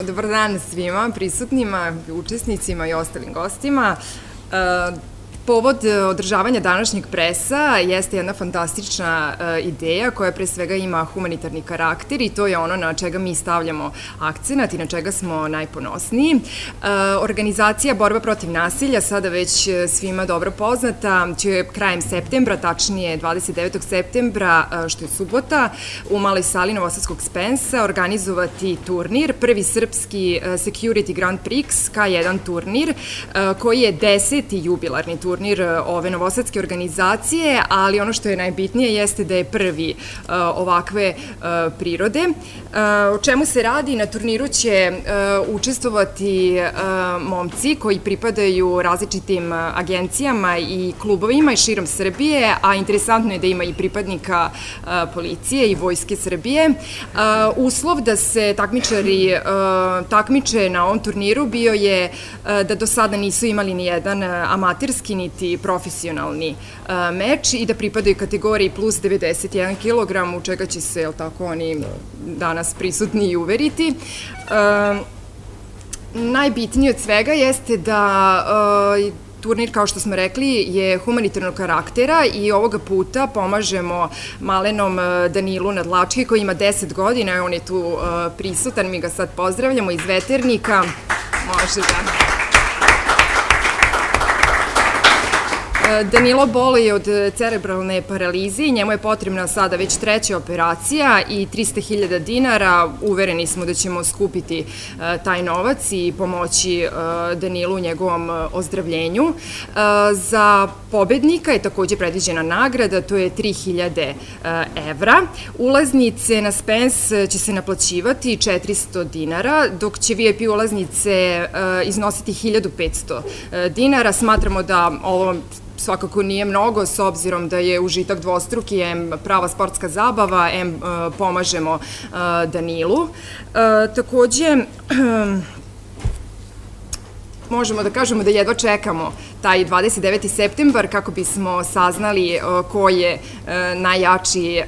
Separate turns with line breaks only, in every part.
Dobar dan svima prisutnima, učesnicima i ostalim gostima. Povod održavanja današnjeg presa jeste jedna fantastična ideja koja pre svega ima humanitarni karakter i to je ono na čega mi stavljamo akcenat i na čega smo najponosniji. Organizacija Borba protiv nasilja, sada već svima dobro poznata, će krajem septembra, tačnije 29. septembra, što je subota, u maloj sali Novosadskog Spensa organizovati turnir, prvi srpski Security Grand Prix K1 turnir, koji je 10. jubilarni turnir ove novosadske organizacije, ali ono što je najbitnije jeste da je prvi ovakve prirode. O čemu se radi? Na turniru će učestvovati momci koji pripadaju različitim agencijama i klubovima i širom Srbije, a interesantno je da ima i pripadnika policije i Vojske Srbije. Uslov da se takmičari takmiče na ovom turniru bio je da do sada nisu imali ni jedan amaterski niti profesionalni meč i da pripadaju kategoriji plus 91 kg, u čega će se, jel tako, oni danas prisutni i uveriti. Najbitnije od svega jeste da turnir, kao što smo rekli, je humanitarnog karaktera i ovoga puta pomažemo malenom Danilu Nadlački koji ima 10 godina, on je tu prisutan, mi ga sad pozdravljamo iz Veternika. Može da... Danilo boluje od cerebralne paralize i njemu je potrebna sada već 3. operacija i 300.000 dinara. Uvereni smo da ćemo skupiti taj novac i pomoći Danilu u njegovom ozdravljenju. Za pobednika je takođe predviđena nagrada, to je 3.000 evra. Ulaznice na Spens će se naplaćivati 400 dinara, dok će VIP ulaznice iznositi 1.500 dinara. Smatramo da ovo svakako nije mnogo, s obzirom da je užitak dvostruki, em prava sportska zabava, em pomažemo Danilu. Takođe, možemo da kažemo da jedva čekamo taj 29. septembar kako bismo saznali ko je najjači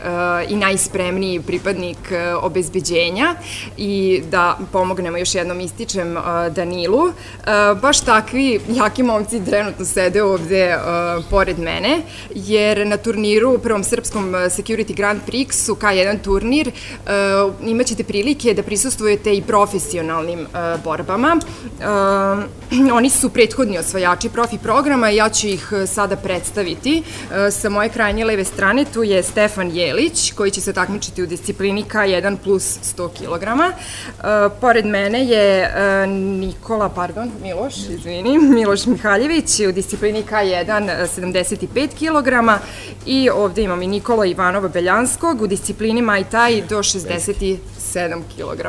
i najspremniji pripadnik obezbeđenja i da pomognemo, još jednom ističem, Danilu. Baš takvi jaki momci trenutno sede ovde pored mene, jer na turniru, prvom srpskom Security Grand Prixu, K1 turnir, imaćete prilike da prisustvujete i profesionalnim borbama. Oni su prethodni osvajači profi programa i ja ću ih sada predstaviti. Sa moje krajnje leve strane tu je Stefan Jelić, koji će se takmičiti u disciplini K1 plus 100 kg. Pored mene je Miloš Mihaljević u disciplini K1 75 kg i ovde imam i Nikola Ivanova Beljanskog u disciplini Muay Thai do 67 kg.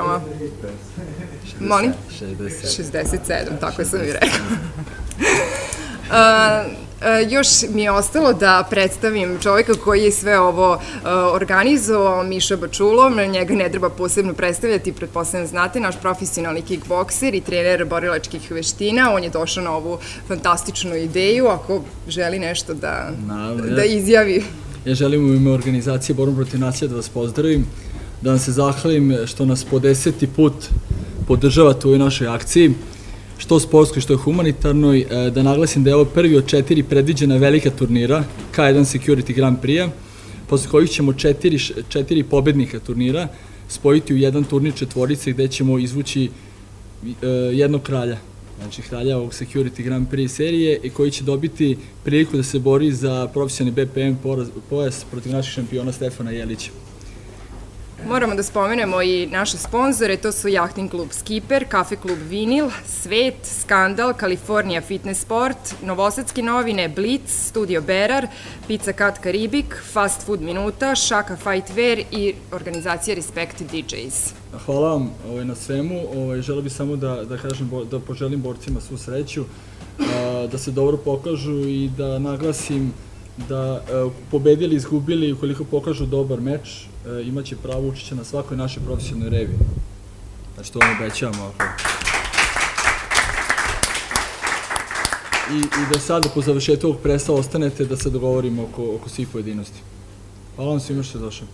Molim? 67, tako sam i rekao. Još mi je ostalo da predstavim čovjeka koji je sve ovo organizovao, Miša Bačulov, njega ne treba posebno predstavljati, pretpostavljam znate, naš profesionalni kickbokser i trener borilačkih veština. On je došao na ovu fantastičnu ideju, ako želi nešto da izjavi.
Ja želim u ime organizacije Borba protiv nasilja da vas pozdravim, da vam se zahvalim što nas po 10. put podržavate u ovoj našoj akciji, što sportskoj, što humanitarnoj, da naglasim da je ovo prvi od 4 predviđena velika turnira K1 Security Grand Prix-a, posle kojih ćemo 4 pobednika turnira spojiti u jedan turnir četvorice gde ćemo izvući jednog kralja, znači kralja ovog Security Grand Prix serije i koji će dobiti priliku da se bori za profesionalni BPM pojas protiv naših šampiona Stefana Jelića.
Moramo da spomenemo i naše sponzore, to su Jahting klub Skipper, Kafe klub Vinil, Svet, Skandal, Kalifornija Fitness Sport, Novosadske novine, Blitz, Studio Berar, Pizza Cut Karibik, Fast Food Minuta, Šaka Fight Wear i organizacija Respect DJs.
Hvala vam na svemu. Želeo bih samo da kažem, da poželim borcima svu sreću, da se dobro pokažu i da naglasim da pobedili, izgubili, ukoliko pokažu dobar meč, imaće pravo učešća na svakoj našoj profesionalnoj revi. Znači, to vam obećavamo. I da sada po završetku ovog presa ostanete da se dogovorimo oko svih pojedinosti. Hvala vam svima što ste došli.